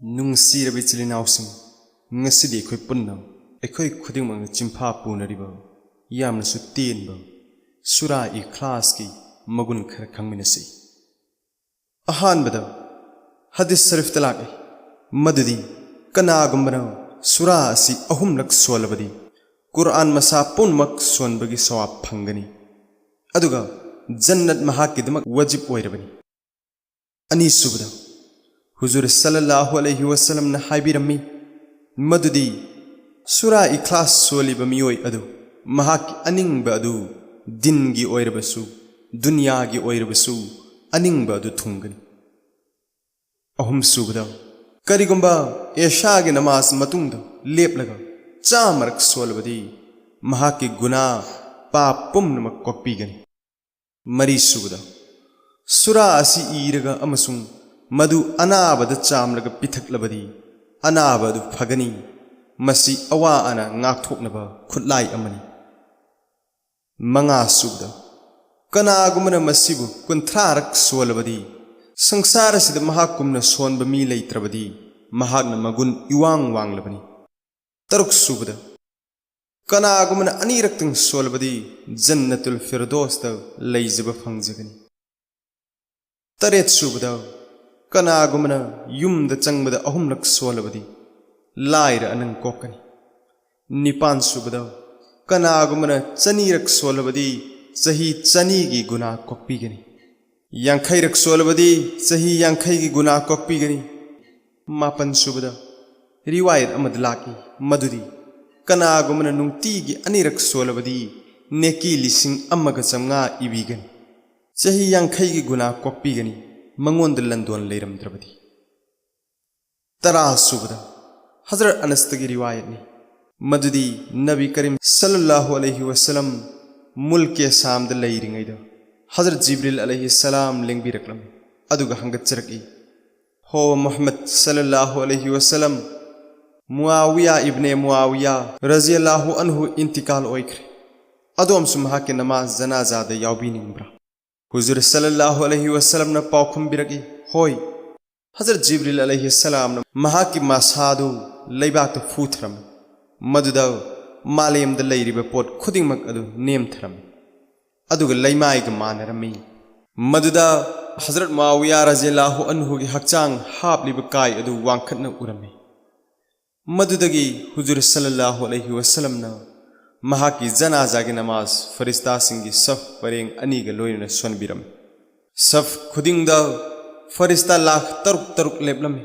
ꯅꯨꯡꯁꯤꯔꯕ ꯏꯆꯤꯜ ꯏꯅꯥꯎꯁꯤꯡ, ꯉꯁꯤꯗꯤ ꯑꯩꯈꯣꯏ ꯄꯨꯟꯅ ꯑꯩꯈꯣꯏ ꯈꯨꯗꯤꯡꯃꯛꯅ ꯆꯤꯡꯐꯥ ꯄꯨꯅꯔꯤꯕ ꯌꯥꯝꯅꯁꯨ ꯇꯦꯟꯕ ꯁꯨꯔꯥ ꯏꯈ꯭ꯂꯥꯁꯀꯤ ꯃꯒꯨꯟ ꯈꯔ ꯈꯪꯃꯤꯟꯅꯁꯤ꯫ ꯑꯍꯥꯟꯕꯗ ꯍꯗꯤꯁ ꯁꯔꯤꯐꯇ ꯂꯥꯛꯏ ꯃꯗꯨꯗꯤ ꯀꯅꯥꯒꯨꯝꯕꯅ ꯁꯨꯔꯥ ꯑꯁꯤ ꯑꯍꯨꯝꯂꯛ ꯁꯣꯜꯂꯕꯗꯤ ꯀꯨꯔꯑꯥꯟ ꯃꯁꯥ ꯄꯨꯝꯅꯃꯛ ꯁꯣꯟꯕꯒꯤ ꯁꯋꯥꯕ ꯐꯪꯒꯅꯤ, ꯑꯗꯨꯒ ꯖꯟꯅꯠ ꯃꯍꯥꯛꯀꯤꯗꯃꯛ ꯋꯥꯖꯤꯕ ꯑꯣꯏꯔꯕꯅꯤ꯫ ꯑꯅꯤꯁꯨꯕꯗ ꯍꯨꯖꯨꯔ ꯁꯜꯂꯜꯂꯥꯍु अलैहि वसल्लमꯅ ꯍꯥꯏꯕꯤꯔꯝꯃꯤ ꯃꯗꯨꯗꯤ ꯁꯨꯔꯥ ꯏꯈ꯭ꯂꯥꯁ ꯁꯣꯜꯂꯤꯕ ꯃꯤꯑꯣꯏ ꯑꯗꯨ ꯃꯍꯥꯛꯀꯤ ꯑꯅꯤꯡꯕ ꯑꯗꯨ ꯗꯤꯟꯒꯤ ꯑꯣꯏꯔꯕꯁꯨ ꯗꯨꯅꯤꯌꯥꯒꯤ ꯑꯣꯏꯔꯕꯁꯨ ꯑꯅꯤꯡꯕ ꯑꯗꯨ ꯊꯨꯡꯒꯅꯤ꯫ ꯑꯍꯨꯝꯁꯨꯕꯗ ꯀꯔꯤꯒꯨꯝꯕ ꯑꯦಶꯥꯒꯤ ꯅꯃꯥꯖ ꯃꯇꯨꯡꯗ ꯂꯦꯞꯂꯒ 100ꯔꯛ ꯁꯣꯜꯂꯕꯗꯤ ꯃꯍꯥꯛꯀꯤ ꯒꯨꯅꯥ ꯄꯥꯞ ꯄꯨꯝꯅꯃꯛ ꯀꯣꯛꯄꯤꯒꯅꯤ꯫ ꯃꯔꯤꯁꯨꯕꯗ ꯁꯨꯔꯥ ꯑꯁꯤ ꯏꯔꯒ ꯑꯃꯁꯨꯡ ꯃꯗꯨ ꯑꯅꯥꯕꯗ ꯆꯥꯝꯂꯒ ꯄꯤꯊꯛꯂꯕꯗꯤ ꯑꯅꯥꯕ ꯑꯗꯨ ꯐꯒꯅꯤ, ꯃꯁꯤ ꯑꯋꯥ ꯑꯅꯥ ꯉꯥꯛꯊꯣꯛꯅꯕ ꯈꯨꯠꯂꯥꯏ ꯑꯃꯅꯤ꯫ ꯃꯉꯥꯁꯨꯕꯗ ꯀꯅꯥꯒꯨꯝꯕꯅ ꯃꯁꯤꯕꯨ 30ꯔꯛ ꯁꯣꯜꯂꯕꯗꯤ ꯁꯪꯁꯥꯔ ꯑꯁꯤꯗ ꯃꯍꯥꯛꯀꯨꯝꯅ ꯁꯣꯟꯕ ꯃꯤ ꯂꯩꯇ꯭ꯔꯕꯗꯤ ꯃꯍꯥꯛꯅ ꯃꯒꯨꯟ ꯏꯋꯥꯡ ꯋꯥꯡꯂꯕꯅꯤ꯫ ꯇꯔꯨꯛꯁꯨꯕꯗ ꯀꯅꯥꯒꯨꯝꯕꯅ 2ꯔꯛꯇꯪ ꯁꯣꯜꯂꯕꯗꯤ ꯖꯟꯅতুꯜ ꯐꯤꯔꯗꯣꯁꯇ ꯂꯩꯖꯕ ꯐꯪꯖꯒꯅꯤ꯫ ꯇꯔꯦꯠꯁꯨꯕꯗ ꯀꯅꯥꯒꯨꯝꯕꯅ ꯌꯨꯝꯗ ꯆꯪꯕꯗ 3ꯔꯛ ꯁꯣꯜꯂꯕꯗꯤ ꯂꯥꯏꯔ ꯑꯅꯪ ꯀꯣꯛꯀꯅꯤ꯫ ꯅꯤꯄꯥꯟꯁꯨꯕꯗ ꯀꯅꯥꯒꯨꯝꯕꯅ 200ꯔꯛ ꯁꯣꯜꯂꯕꯗꯤ ꯆꯍꯤ 200ꯒꯤ ꯒꯨꯅꯥ ꯀꯣꯛꯄꯤꯒꯅꯤ꯫ 50ꯔꯛ ꯁꯣꯜꯂꯕꯗꯤ ꯆꯍꯤ 50ꯒꯤ ꯒꯨꯅꯥ ꯀꯣꯛꯄꯤꯒꯅꯤ꯫ ꯃꯥꯄꯟꯁꯨꯕꯗ ꯔꯤꯋꯥꯌꯠ ꯑꯃꯗ ꯂꯥꯛꯏ ꯃꯗꯨꯗꯤ ꯀꯅꯥꯒꯨꯝꯕꯅ ꯅꯨꯡꯇꯤꯒꯤ 2ꯔꯛ ꯁꯣꯜꯂꯕꯗꯤ ꯅꯦꯀꯤ 1,500 ꯏꯕꯤꯒꯅꯤ, ꯆꯍꯤ 50ꯒꯤ ꯒꯨꯅꯥ ꯀꯣꯛꯄꯤꯒꯅꯤ, ꯃꯉꯣꯟꯗ ꯂꯟꯗꯣꯟ ꯂꯩꯔꯝꯗ꯭ꯔꯕꯗꯤ꯫ 10ꯁꯨꯕꯗ ꯍꯖꯔꯠ ꯑꯅꯁꯇꯒꯤ ꯔꯤꯋꯥꯌꯠꯅꯤ ꯃꯗꯨꯗꯤ ꯅꯕꯤ ꯀरीम सल्लल्लाहु अलैहि वसल्लम मुल्क शामदा लैरिङैदा हजरत जिब्रील अलैहि सलाम लेंबिरक्लम अदुगा हंगतचरकी, हो मोहम्मद सल्लल्लाहु अलैहि वसल्लम मुआविया इब्ने मुआविया रज़ियल्लाहु अन्हु इंतिकाल ओइख्रे, अदोमसु महाके नमाज जनाजादा याउबिनिंब्रा? हुजूर सल्लल्लाहु अलैहि वसल्लम न पाउखुमबिरकी, होय, हजरत जिब्रील अलैहि सलाम न महाकी मासादु लैबाकता फुथरम, मदुदा मालेमदा लैरिबा पोट खुदिंगमक अदु नेमथरम, अदुगा लैमाइगा मानरमी। मदुदा हजरत मुआविया रज़ियल्लाहु अन्हुगी हक्चांग हापलिबा काई अदु वांखतना उरमी। मदुदगी हुजूर सल्लल्लाहु अलैहि वसल्लम न महाकी जनाजागी नमाज फरिस्तासिंगी सफ परेंग अनीगा लोइना सोनबिरम। सफ खुदिंगदा फरिस्ता लाख तरुक लेपलमी।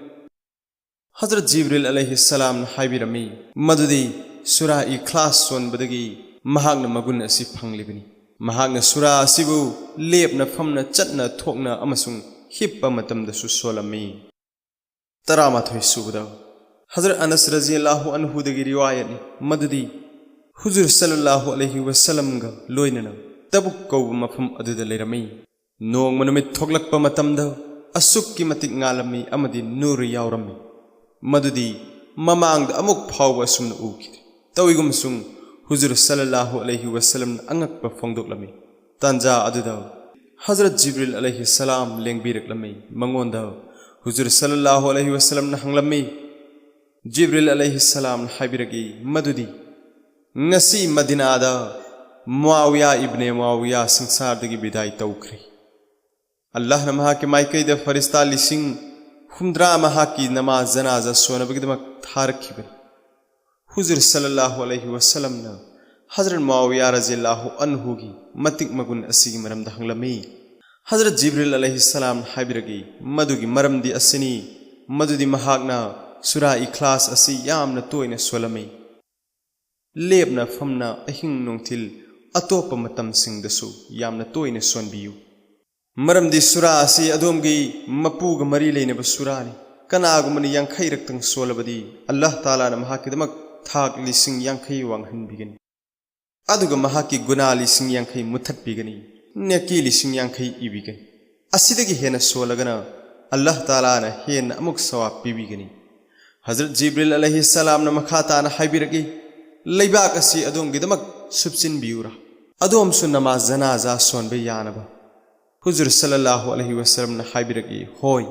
हजरत जिब्रील अलैहि सलाम हाइबिरमी मदुदी सुरा इख्लास सोनबदगी महागना मगुन असि फंगलिबनी। महागना सुरा असिबु लेपना फमना चटना थोकना अमसुंग हिप्पा मतमदसु सोलमी। 13 हजरत अनस रज़ियल्लाहु अन्हुदगी रिवायतनी मदुदी हुजूर सल्लल्लाहु अलैहि वसल्लमगा लोइनना तबुक कौब मफम अदुदा लेरमी। नोंगमा नुमित थोकलक्पा मतमदा असुक्की मतिक ngalami amadi nur yaurami, मदुदी ममांगदा अमुक फावबा असुमना उखिदे तौइगुमसुंग हुजूर सल्लल्लाहु अलैहि वसल्लम अंगकपा फोंदोकलमी। तांजा अदुदा हजरत जिब्रील अलैहि सलाम लेंबिरकलमी, मंगोंदा हुजूर सल्लल्लाहु अलैहि वसल्लम हंगलमी। जिब्रील अलैहि सलाम हाइबिरगी मदुदी ngasi मदीनादा मुआविया इब्ने मुआविया संसारदगी बिदाई तौख्रे। अल्लाह न महाके माइकैदा फरिस्ता 50 महाकी नमाज जनाजा सोनबगिदमक थारखिबनी। हुजूर सल्लल्लाहु अलैहि वसल्लम न हजरत मुआविया रज़ियल्लाहु अन्हुगी मतिक मगुन असिगी मरमदा हंगलमी। हजरत जिब्रील अलैहि सलाम हाइबिरगी मदुगी मरमदी असिनी मदुदी महाकना सुरा इख्लास असि यामना तोयना सोलमी। लेपना फमना अहिंग नोंथिल अतोपा मतमसिंगदसु यामना तोयना सोनबियु। मरमदी सुरा असि अदोमगी मपूगा मरी लेनबा सुरानी। कनागुमनी 50रक्तंग सोलबदी अल्लाह ताला न महाकिदमक थाक 50 वांगहनबिगनी, अदुगा महाकी गुना 50 मुथतबिगनी, नेकी 50 इबिगनी। असिदगी हेना सोलगना अल्लाह ताला न हेना अमुक सवाब पिबिगनी। हजरत जिब्रील अलैहि सलाम न मखाताना हाइबिरगी लैबाक असि अदोमगिदमक सुबसिनबियुरा, अदोमसु नमाज जनाजा सोनबे यानबा। हुजूर सल्लल्लाहु अलैहि वसल्लम हाइबिरगी, होय,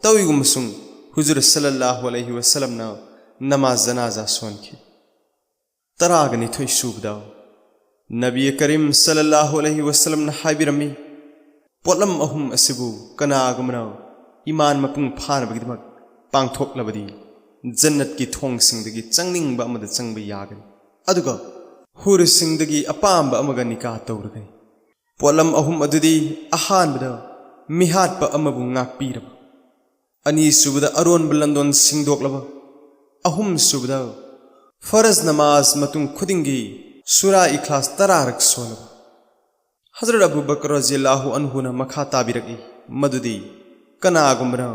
तौइगुमसुंग हुजूर सल्लल्लाहु अलैहि वसल्लम ना नमाज जनाजा सोनखी तरागनी थोई सूबदा नबी करीम सल्लल्लाहु अलैहि वसल्लम ना हाइबिरमी पोलम अहुम असिबु कनागुमना ईमान मपुंग फानबगिदमक पांगथोक्लबदी जन्नत की थोंग सिंगदगी चंगनिंगबा अमद चंगबा यागनी अदुगा हुर सिंगदगी अपांबा अमगा निकाह तौरगनी पोलम अहुम अदुदी अहानबदा मिहाटपा अमबु ngakpiraba अनि सुबदा अरोन बलंदोन सिंगदोक्लबा अहुम सुबदा फरज नमाज मतुंग खुदिंगी सूरा इखलास तरारक सोलबा हजरत अबू बकर रज़ियल्लाहु अन्हु ना मखा ताबिरगी मदुदी कनागुमना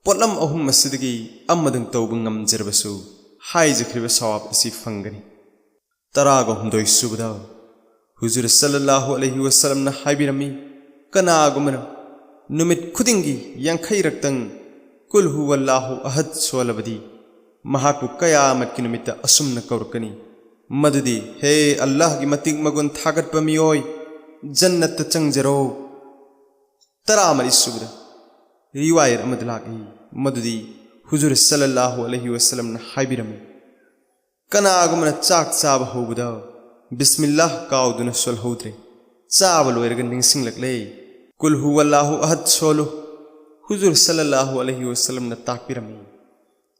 पोलम अहुम मसिदगी अमदंग तौबु ngamjirbasu हाइजख्रिबा सवाब असि फंगनी तराग हुमदोय सुबदा हुजूर सल्लल्लाहु अलैहि वसल्लम ना हाइबिरमी कनागुमना नुमित खुदिंगी यांखै रक्तंग कुल हुवल्लाहु अहद सोलबदी महाकु कयामत की नुमित असुमन कौरकनी मदुदी हे अल्लाह की मतिक मगुन थागत मियोय जन्नत चंगजरो तरामरी सुबदा रिवायत अमदलागी मदुदी हुजूर सल्लल्लाहु अलैहि वसल्लम ना हाइबिरमी कनागुमना चाक चाब होबदा बिस्मिल्लाह काउदुन सोलहौद्रे चाब लोयरग निंगसिंगलकले कुल हुवल्लाहु अहद सोलो हुजूर सल्लल्लाहु अलैहि वसल्लम ना ताकपिरमी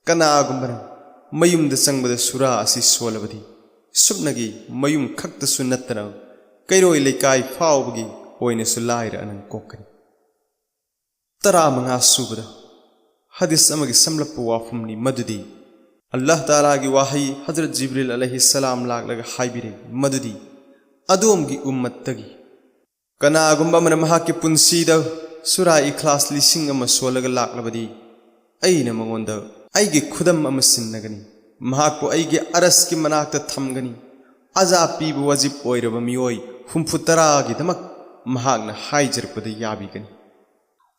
कनागुमना मयुम द चंगबद सूरा असि सोलबदी सुबनगी मयुम खक्त सुन्नतना कैरोय लेकाय फावबगी ओइने सुलाइर अनन कोकनी तरा मंगा सुबदा हदीस अमगी समलप वाफमनी मदुदी अल्लाह ताला की वाही हजरत जिब्रील अलैहि सलाम लाग हाइबिरे मदुदी अदोमगी उम्मतगी कनागुंबा मन महा के पुंसीद सूरा इखलास लिसिंग अमा सोलग लाक्लबदी अइना मंगोंद अइगे खुदम अमा सिन्नगनी महाकु अइगे अरस की मनाक्ता थमगनी अजा पीब वजिब ओइरब मियोय हुम्फु तरागी दमक महागना हाइजरपद याबिगनी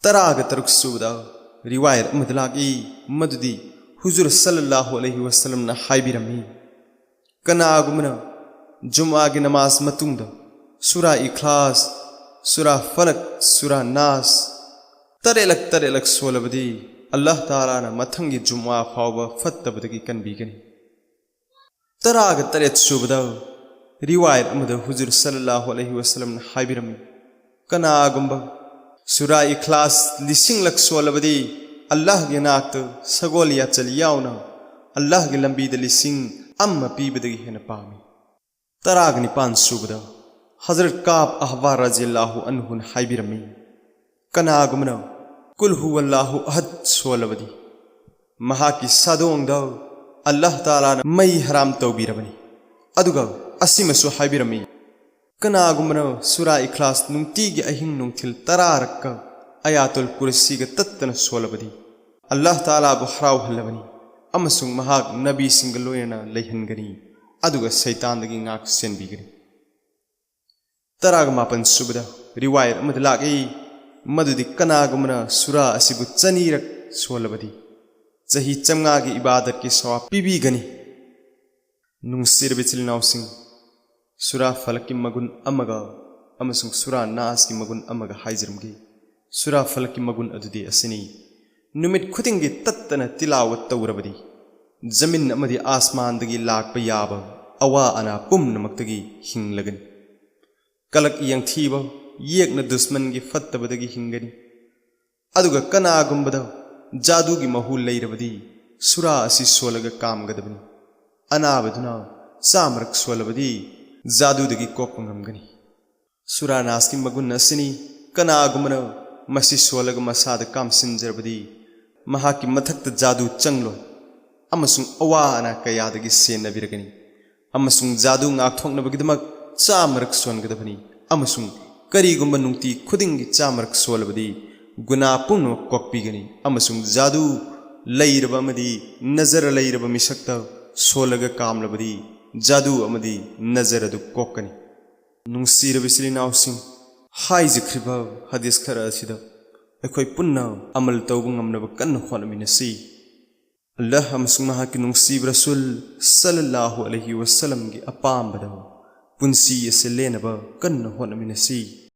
तराग तरुक सुबदा रिवायत अमदलागी मदुदी हुजूर सल्लल्लाहु अलैहि वसल्लम ना हाइबिरमी कनागुमना जुमा की नमाज मतुंग सूरा इखलास सूरा फलक सूरा नास तरेलक सोलबदी अल्लाह ताला ना मथंगी जुमा फावबा फत्तबदगी कनबीगनी तराग तरेत सुबदा रिवायत अमद हुजूर सल्लल्लाहु अलैहि वसल्लम ना हाइबिरमी कनागुंबा सूरा इखलास लिसिंगलक सोलबदी अल्लाह के नाक्त सगोलिया चलियाउना अल्लाह के लंबी लिसिंग अम्मा पीबदगी हेन पामी तराग निपान सुबदा हजरत काब अहबार रज़ियल्लाहु अन्हु हाइबिरमी कनागुमना कुल हुवल्लाहु अहद सोलबदी महा की सदोंग अल्लाह ताला मई हराम तौबीरबनी अदुगा असिमसु हाइबिरमी कनागुमना सूरा इखलास नुंतीगी अहिंग नुंथिल तरारक अयातुल कुर्सी ग तत्तन सोलबदी अल्लाह ताला बु हराव हल्लबनी अमसुंग महाग नबी सिंग लोयना लैहनगनी अदुगा शैतानदगी ngak senbigani तराग मापन सुबदा रिवायत अमदलागी मदुदी कनागुमना सूरा असिबु चनीरक सोलबदी चही चंगा की इबादत की सवाब पीबीगनी नुंगसिर बिचिलनाउसिंग सूरा फलक की मगुन अमगा अमसुंग सूरा नास की मगुन अमगा हाइजरमगी सूरा फलक की मगुन अदुदी असनी नुमित खुदिंगी तत्तना तिलावत तौरबदी जमीन अमदी आसमानदगी लाकप याब अवा अना पुमनमक्तगी हिंगलगनी कलक यंगथीब येकना दुश्मन की फत्तबदगी हिंगनी अदुगा कनागुंबदा जादू की महू लैरबदी सूरा असि सोलग कामगदबनी अनाबदुना सामरक सोलबदी जादूदगी कोकंगमगनी सूरा नास की मगुन असनी कनागुमना मसी सोलग मसाद काम सिंजरबदी महा की मथक्त जादू चंगलो अमसुंग अवा अना कयादगी सेनबिरगनी अमसुंग जादू ngakthoknabagidmak चामरक सोनगदबनी अमसुंग करीगुंबा नुंती खुदिंगी चामरक सोलबदी गुना पुन कोकपीगनी अमसुंग जादू लैरबा अमदी नजर लैरबा मिसक्ता सोलग कामलबदी जादू अमदी नजर अदु कोकनी नुंसीरबा सिलिनाउसिंग हाइजख्रिबा हदीस खरा असिदा अखोय पुन्ना अमल तौबु ngamnaba kanna honminasi अल्लाह अमसुंग महा की नुंसीब रसूल सल्लल्लाहु अलैहि वसल्लम की अपामबदा पुंसी असे लेनबा कन्न होनमिनसी।